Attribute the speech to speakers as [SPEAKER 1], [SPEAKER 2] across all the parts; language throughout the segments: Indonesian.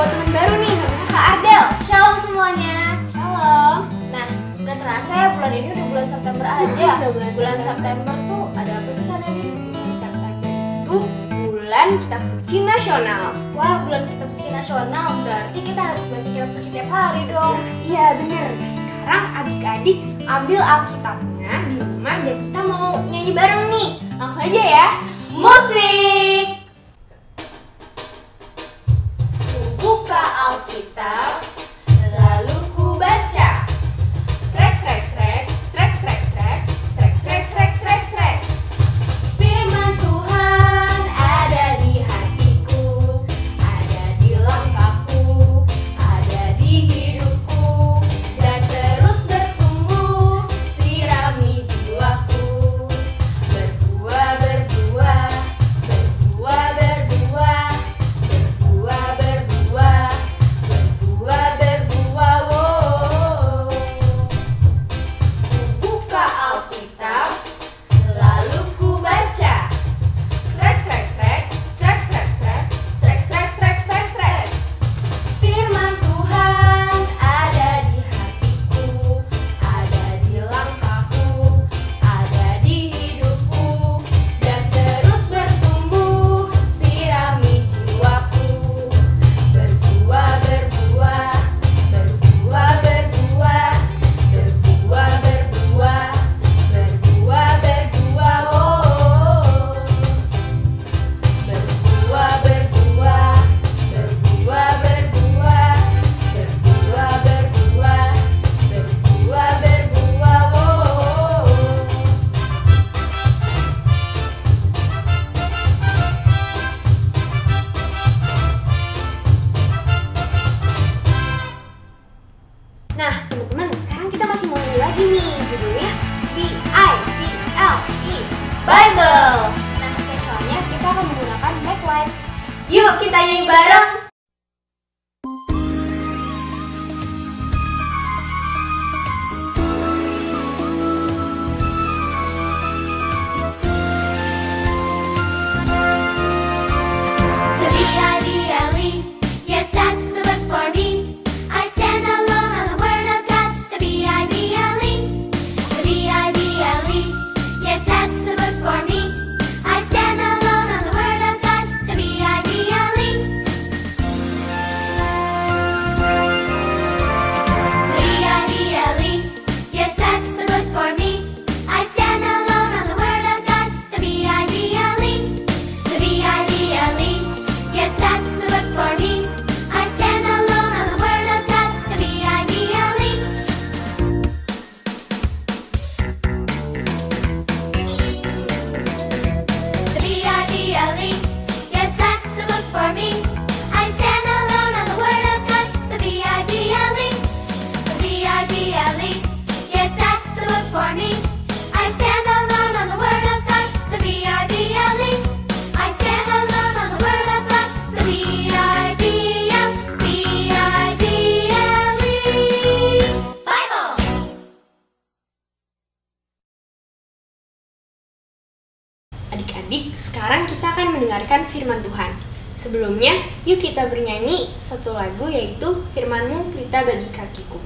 [SPEAKER 1] bawa teman baru nih, namanya Kak Ardel.
[SPEAKER 2] Shalom semuanya.
[SPEAKER 1] Shalom.
[SPEAKER 2] Nah, nggak terasa ya bulan ini udah bulan September aja. Bulan September tuh ada apa sih Kak Nadine?
[SPEAKER 1] Bulan September itu bulan kitab suci nasional.
[SPEAKER 2] Wah, bulan kitab suci nasional. Berarti kita harus baca kitab suci tiap hari dong.
[SPEAKER 1] Iya bener. Nah, sekarang adik-adik ambil Alkitabnya di rumah dan kita mau nyanyi bareng nih. Langsung aja ya.
[SPEAKER 2] Musik. Buka Alkitab,
[SPEAKER 1] Lalu ku baca. Srek srek srek, srek srek srek, srek srek srek srek srek. Firman Tuhan ada di hatiku, ada di langkahku, ada di hidupku, dan terus bertumbuh, sirami jiwaku. Berbuah, berbuah, berbuah, berbuah, berbuah, berbuah, berbuah, berbuah, wow. Ku buka Alkitab, lalu ku baca. Srek srek srek, srek srek srek, srek srek srek srek srek. Firman Tuhan ada di hatiku, ada di langkahku, ada di hidupku, dan terus bertumbuh, sirami jiwaku. Berbuah, berbuah, berbuah, berbuah, berbuah, berbuah, berbuah, berbuah, oh. Berbuah, berbuah, berbuah, berbuah, berbuah, berbuah, berbuah, berbuah, oh. Nah, teman-teman, sekarang kita masih mau nyanyi lagi nih. Judulnya Bible.
[SPEAKER 2] Bible. Nah, spesialnya kita akan menggunakan backlight.
[SPEAKER 1] Yuk kita nyanyi bareng.
[SPEAKER 2] The B-I-B-L-E, yes, that's the book for me. I stand alone on the word of God. The B-I-B-L-E, the B-I-B-L-E, yes, that's the book for me. I stand alone on the word of God. The B-I-B-L-E. The B-I-B-L-E, yes, that's the book for me. I stand alone on the word of God. The B-I-B-L-E. The B-I-B-L-E, yes, that's the book for me. I stand alone on the word of God. The B-I-B-L-E. The B-I-B-L-E, yes, that's the book for me. I stand alone on the word of God. The B-I-B-L-E. The B-I-B-L-E, yes, that's the book for me. I stand alone on the word of God. The B-I-B-L-E. I stand alone on the word of God. The B-I-B-L-E. Bible.
[SPEAKER 1] Adik-adik, sekarang kita akan mendengarkan firman Tuhan. Sebelumnya, yuk kita bernyanyi satu lagu yaitu Firman-Mu Pelita Bagi Kakiku.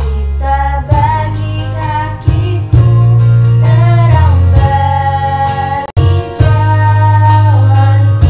[SPEAKER 1] Pelita bagi kakiku, terang bagi jalanku.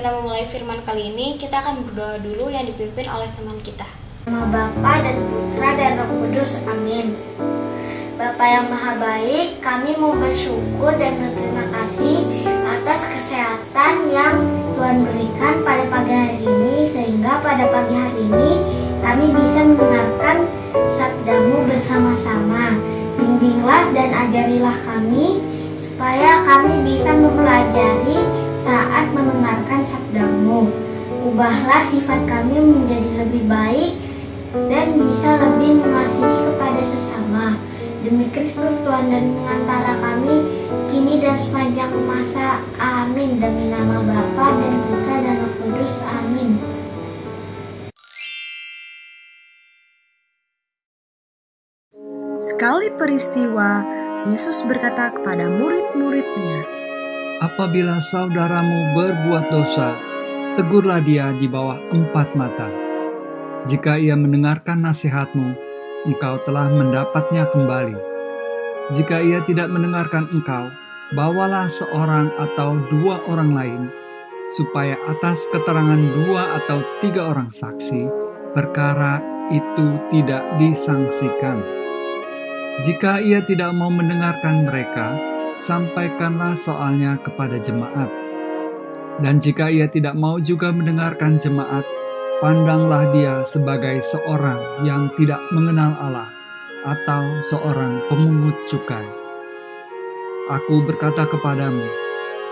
[SPEAKER 1] kita memulai firman kali ini, kita akan berdoa dulu yang dipimpin oleh teman kita.
[SPEAKER 2] Nama Bapa dan Putra dan Roh Kudus, amin. Bapa yang Maha Baik, kami mau bersyukur dan berterima kasih atas kesehatan yang Tuhan berikan pada pagi hari ini, sehingga pada pagi hari ini kami bisa mendengarkan sabda-Mu bersama-sama. Bimbinglah dan ajarilah kami supaya kami bisa mempelajari saat mendengarkan sabda-Mu. Ubahlah sifat kami menjadi lebih baik dan bisa lebih mengasihi kepada sesama. Demi Kristus Tuhan dan pengantara kami, kini dan sepanjang masa. Amin. Demi nama Bapa dan Putra dan Roh Kudus. Amin.
[SPEAKER 3] Sekali peristiwa, Yesus berkata kepada murid-muridnya,
[SPEAKER 4] "Apabila saudaramu berbuat dosa, tegurlah dia di bawah 4 mata. Jika ia mendengarkan nasihatmu, engkau telah mendapatnya kembali. Jika ia tidak mendengarkan engkau, bawalah seorang atau 2 orang lain, supaya atas keterangan 2 atau 3 orang saksi, perkara itu tidak disangsikan. Jika ia tidak mau mendengarkan mereka, sampaikanlah soalnya kepada jemaat. Dan jika ia tidak mau juga mendengarkan jemaat, pandanglah dia sebagai seorang yang tidak mengenal Allah atau seorang pemungut cukai. Aku berkata kepadamu,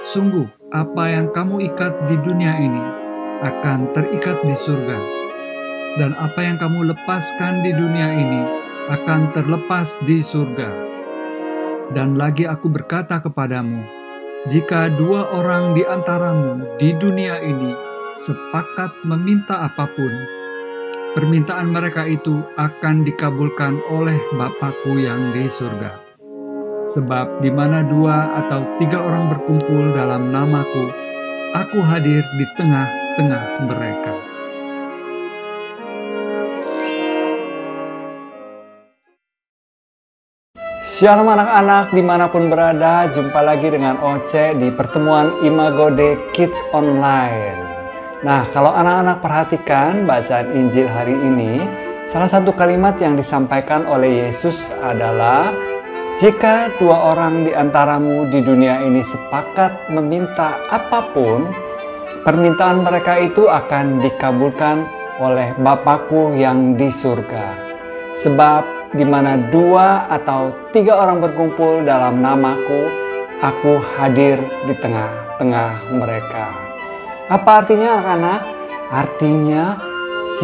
[SPEAKER 4] sungguh apa yang kamu ikat di dunia ini akan terikat di surga, dan apa yang kamu lepaskan di dunia ini akan terlepas di surga. Dan lagi aku berkata kepadamu, jika 2 orang di antaramu di dunia ini sepakat meminta apapun, permintaan mereka itu akan dikabulkan oleh Bapa-Ku yang di surga. Sebab di mana 2 atau 3 orang berkumpul dalam nama-Ku, Aku hadir di tengah-tengah mereka."
[SPEAKER 5] Shalom anak-anak dimanapun berada, jumpa lagi dengan Oce di pertemuan Imago Day Kids Online. Nah, kalau anak-anak perhatikan bacaan Injil hari ini, salah satu kalimat yang disampaikan oleh Yesus adalah, jika 2 orang di antaramu di dunia ini sepakat meminta apapun, permintaan mereka itu akan dikabulkan oleh Bapa-Ku yang di surga. Sebab di mana 2 atau 3 orang berkumpul dalam nama-Ku, Aku hadir di tengah-tengah mereka. Apa artinya anak-anak? Artinya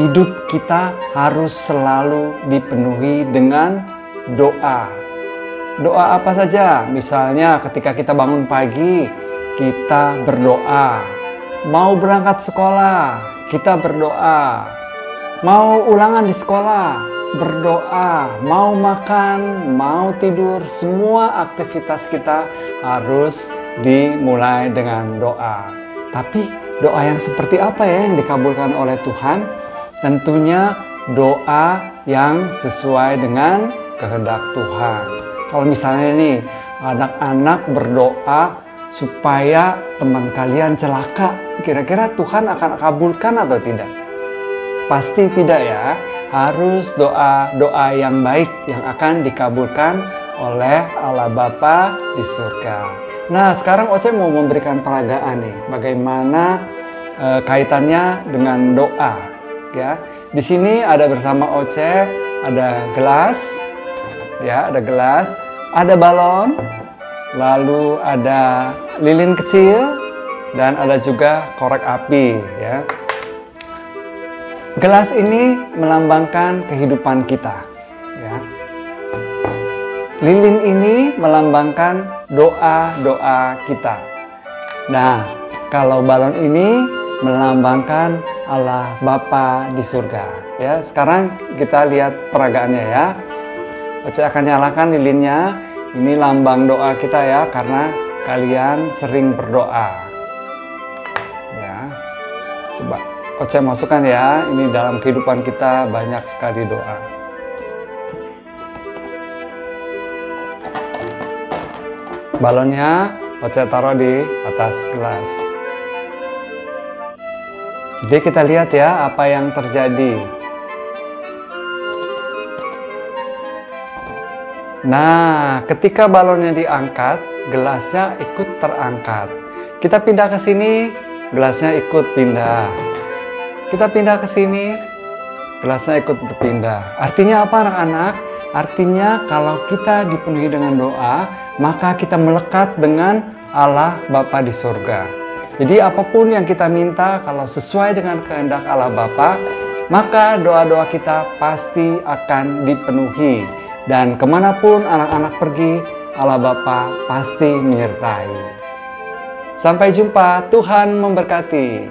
[SPEAKER 5] hidup kita harus selalu dipenuhi dengan doa. Doa apa saja? Misalnya ketika kita bangun pagi, kita berdoa. Mau berangkat sekolah, kita berdoa. Mau ulangan di sekolah, berdoa. Mau makan, mau tidur, semua aktivitas kita harus dimulai dengan doa. Tapi doa yang seperti apa ya yang dikabulkan oleh Tuhan? Tentunya doa yang sesuai dengan kehendak Tuhan. Kalau misalnya nih, anak-anak berdoa supaya teman kalian celaka, kira-kira Tuhan akan kabulkan atau tidak? Pasti tidak ya. Harus doa-doa yang baik yang akan dikabulkan oleh Allah Bapa di surga. Nah, sekarang Oce mau memberikan peragaan nih, bagaimana kaitannya dengan doa. Ya, di sini ada bersama Oce, ada gelas, ya, ada gelas, ada balon, lalu ada lilin kecil, dan ada juga korek api. Ya. Gelas ini melambangkan kehidupan kita. Ya. Lilin ini melambangkan doa-doa kita. Nah, kalau balon ini melambangkan Allah Bapa di surga. Ya, sekarang kita lihat peragaannya ya. Oce akan nyalakan lilinnya. Ini lambang doa kita ya, karena kalian sering berdoa. Ya, coba Oce masukkan ya. Ini dalam kehidupan kita banyak sekali doa. Balonnya Oce taruh di atas gelas. Jadi kita lihat ya apa yang terjadi. Nah, ketika balonnya diangkat, gelasnya ikut terangkat. Kita pindah ke sini, gelasnya ikut pindah. Kita pindah ke sini, gelasnya ikut berpindah. Artinya apa anak-anak? Artinya kalau kita dipenuhi dengan doa, maka kita melekat dengan Allah Bapa di surga. Jadi apapun yang kita minta, kalau sesuai dengan kehendak Allah Bapa, maka doa-doa kita pasti akan dipenuhi. Dan kemanapun anak-anak pergi, Allah Bapa pasti menyertai. Sampai jumpa, Tuhan memberkati.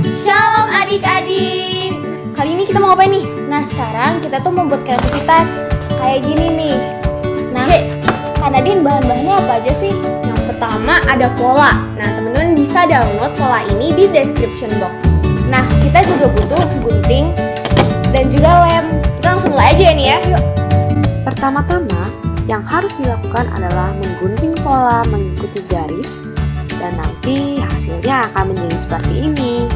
[SPEAKER 1] Shalom adik-adik. Kali ini kita mau ngapain nih?
[SPEAKER 6] Nah sekarang kita tuh mau buat kreativitas kayak gini nih. Nah, Kak Nadine bahan-bahannya apa aja sih?
[SPEAKER 1] Yang pertama ada pola. Nah, teman-teman bisa download pola ini di description box.
[SPEAKER 6] Nah kita juga butuh gunting dan juga lem.
[SPEAKER 1] Kita langsung mulai aja nih ya. Yuk.
[SPEAKER 3] Pertama-tama, yang harus dilakukan adalah menggunting pola mengikuti garis, dan nanti hasilnya akan menjadi seperti ini.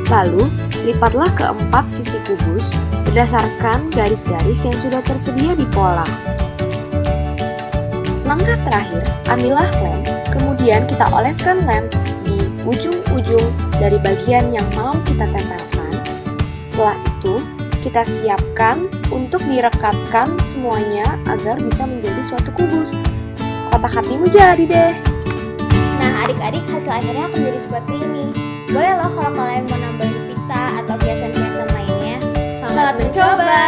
[SPEAKER 3] Lalu, lipatlah keempat sisi kubus berdasarkan garis-garis yang sudah tersedia di pola. Langkah terakhir, ambillah lem, kemudian kita oleskan lem di ujung-ujung dari bagian yang mau kita tempelkan. Setelah itu, kita siapkan untuk direkatkan semuanya agar bisa menjadi suatu kubus. Kotak hatimu jadi deh.
[SPEAKER 6] Nah adik-adik hasil akhirnya akan jadi seperti ini. Boleh loh kalau kalian mau nambahin pita atau hiasan-hiasan lainnya.
[SPEAKER 1] Selamat mencoba.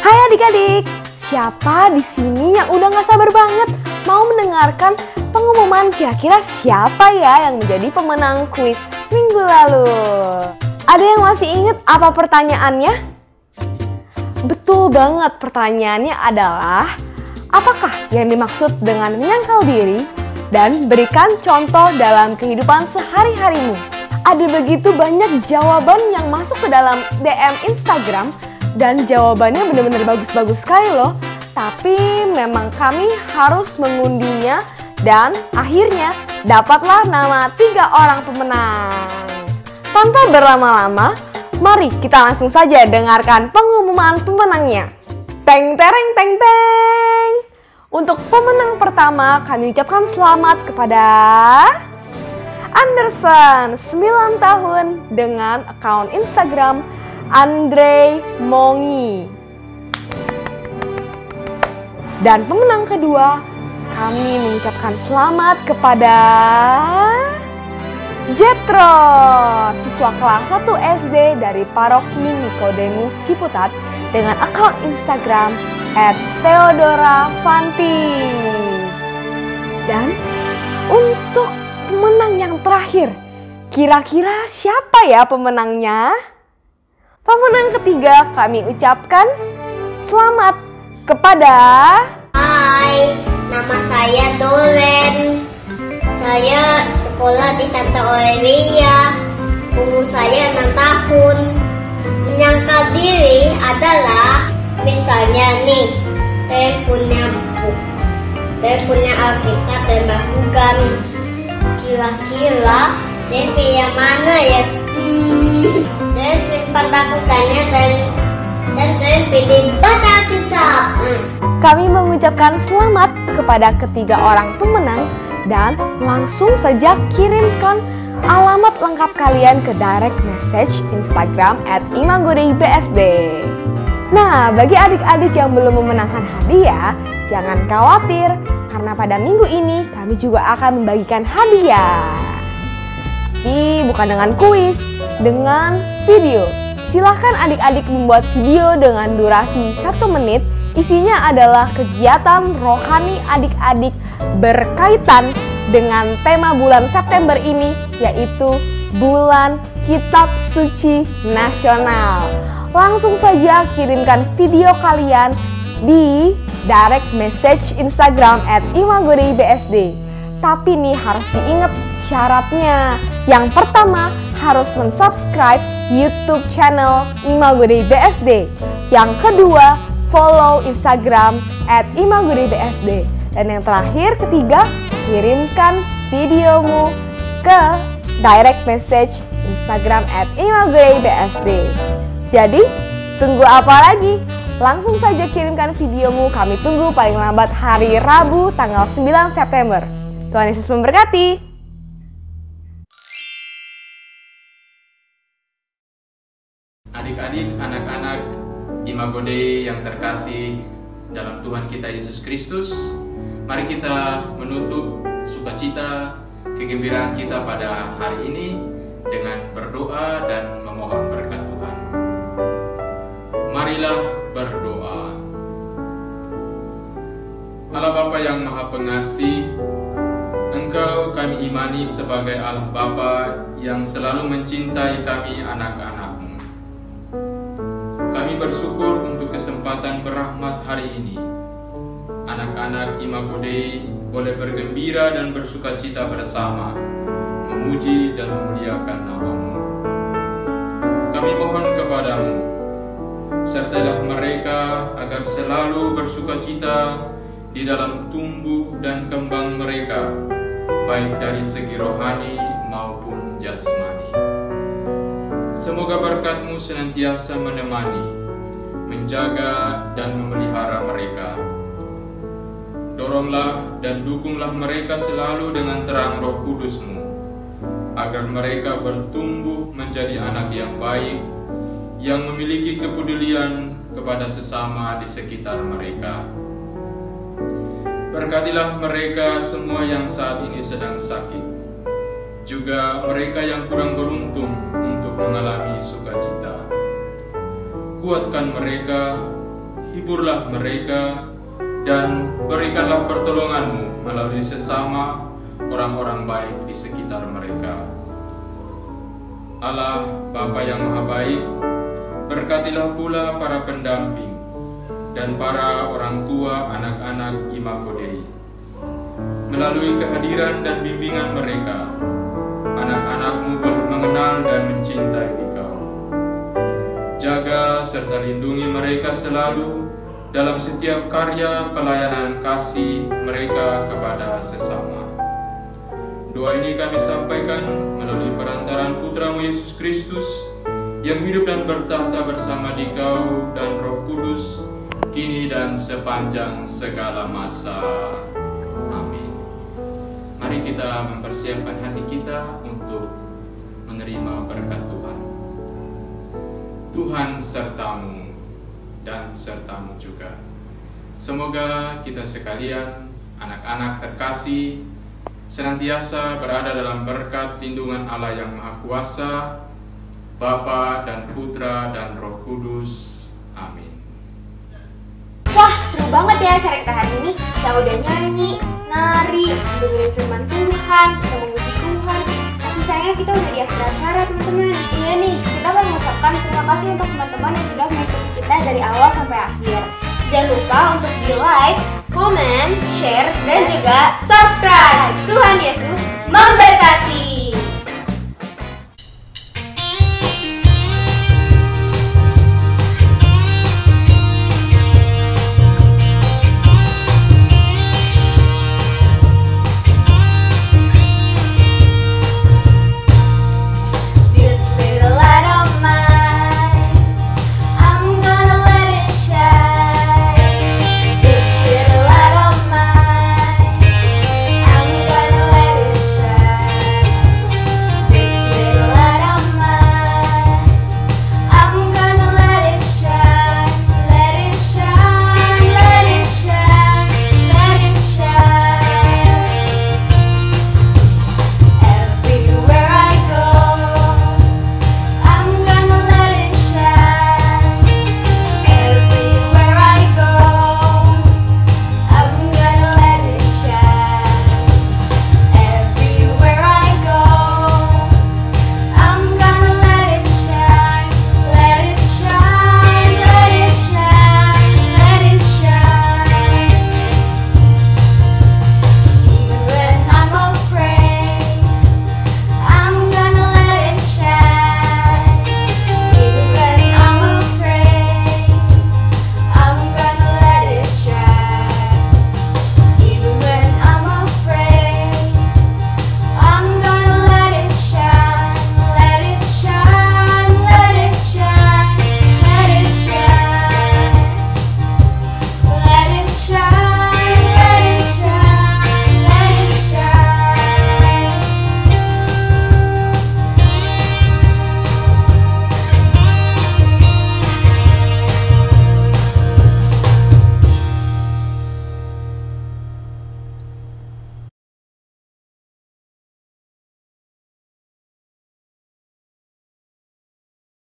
[SPEAKER 7] Hai adik-adik, siapa di sini yang udah gak sabar banget mau mendengarkan pengumuman kira-kira siapa ya yang menjadi pemenang kuis minggu lalu? Ada yang masih ingat apa pertanyaannya? Betul banget, pertanyaannya adalah apakah yang dimaksud dengan menyangkal diri dan berikan contoh dalam kehidupan sehari-harimu? Ada begitu banyak jawaban yang masuk ke dalam DM Instagram dan jawabannya benar-benar bagus-bagus sekali loh. Tapi memang kami harus mengundinya dan akhirnya dapatlah nama 3 orang pemenang. Tanpa berlama-lama, mari kita langsung saja dengarkan pengumuman pemenangnya. Teng tereng teng teng. Untuk pemenang pertama kami ucapkan selamat kepada Anderson, 9 tahun dengan akun Instagram Andre Mongi. Dan pemenang kedua, kami mengucapkan selamat kepada Jetro, siswa kelas 1 SD dari Paroki Nikodemus Ciputat dengan akun Instagram @theodora_fanti. Dan untuk pemenang yang terakhir, kira-kira siapa ya pemenangnya? Pemenang ketiga kami ucapkan selamat kepada
[SPEAKER 8] Hai, nama saya Dolen. Saya sekolah di Santa Olivia. Umur saya 6 tahun. Menyangkal diri adalah misalnya nih, saya punya buku, saya punya Alkitab dan Bakugan. Kira-kira saya pilih mana ya? Saya simpan Bakugannya dan saya pilih baca Alkitab.
[SPEAKER 7] Kami mengucapkan selamat kepada ketiga orang pemenang dan langsung saja kirimkan alamat lengkap kalian ke direct message Instagram @imagodebsd. Nah, bagi adik-adik yang belum memenangkan hadiah, jangan khawatir karena pada minggu ini kami juga akan membagikan hadiah. Tapi bukan dengan kuis, dengan video. Silahkan adik-adik membuat video dengan durasi 1 menit. Isinya adalah kegiatan rohani adik-adik berkaitan dengan tema bulan September ini, yaitu Bulan Kitab Suci Nasional. Langsung saja kirimkan video kalian di direct message Instagram @imagodebsd. Tapi nih harus diingat syaratnya. Yang pertama harus mensubscribe YouTube channel Imago Dei BSD. Yang kedua, follow Instagram @imagodeibsd. Dan yang terakhir, ketiga, kirimkan videomu ke direct message Instagram @imagodeibsd. Jadi, tunggu apa lagi? Langsung saja kirimkan videomu, kami tunggu paling lambat hari Rabu tanggal 9 September. Tuhan Yesus memberkati.
[SPEAKER 9] Adik-adik, anak-anak Imago Dei yang terkasih dalam Tuhan kita Yesus Kristus, mari kita menutup sukacita, kegembiraan kita pada hari ini dengan berdoa dan memohon berkat Tuhan. Marilah berdoa. Allah Bapa yang Maha Pengasih, Engkau kami imani sebagai Allah Bapa yang selalu mencintai kami anak-anak-Mu. Kami bersyukur untuk kesempatan berahmat hari ini. Anak-anak Imago Dei boleh bergembira dan bersukacita bersama, memuji dan memuliakan nama-Mu. Kami mohon kepadamu, sertalah mereka agar selalu bersukacita di dalam tumbuh dan kembang mereka, baik dari segi rohani maupun jasmani. Semoga berkat-Mu senantiasa menemani, menjaga dan memelihara mereka. Doronglah dan dukunglah mereka selalu dengan terang Roh Kudus-Mu, agar mereka bertumbuh menjadi anak yang baik, yang memiliki kepedulian kepada sesama di sekitar mereka. Berkatilah mereka semua yang saat ini sedang sakit, juga mereka yang kurang beruntung untuk mengalami sukacita. Kuatkan mereka, hiburlah mereka, dan berikanlah pertolongan-Mu melalui sesama orang-orang baik di sekitar mereka. Allah, Bapa yang Maha Baik, berkatilah pula para pendamping dan para orang tua anak-anak Imago Dei. Melalui kehadiran dan bimbingan mereka, anak-anak-Mu boleh mengenal dan mencintai Engkau. Jaga serta lindungi mereka selalu dalam setiap karya pelayanan kasih mereka kepada sesama. Doa ini kami sampaikan melalui perantaraan Putra-Mu Yesus Kristus, yang hidup dan bertahta bersama Dikau dan Roh Kudus, kini dan sepanjang segala masa. Amin. Mari kita mempersiapkan hati kita untuk menerima berkat Tuhan. Tuhan sertamu dan sertamu juga. Semoga kita sekalian, anak-anak terkasih, senantiasa berada dalam berkat lindungan Allah yang Maha Kuasa, Bapa dan Putra dan Roh Kudus. Amin.
[SPEAKER 1] Wah, seru banget ya acara kita hari ini. Kita udah nyanyi, nari, dengerin firman Tuhan, kita memuji Tuhan. Tapi sayangnya kita udah di akhir acara, teman-teman.
[SPEAKER 6] Iya nih, kita mau mengucapkan terima kasih untuk teman-teman yang sudah mengikuti kita dari awal sampai akhir. Jangan lupa untuk di like,
[SPEAKER 1] Comment,
[SPEAKER 6] share,
[SPEAKER 1] dan juga subscribe. Tuhan Yesus memberkati.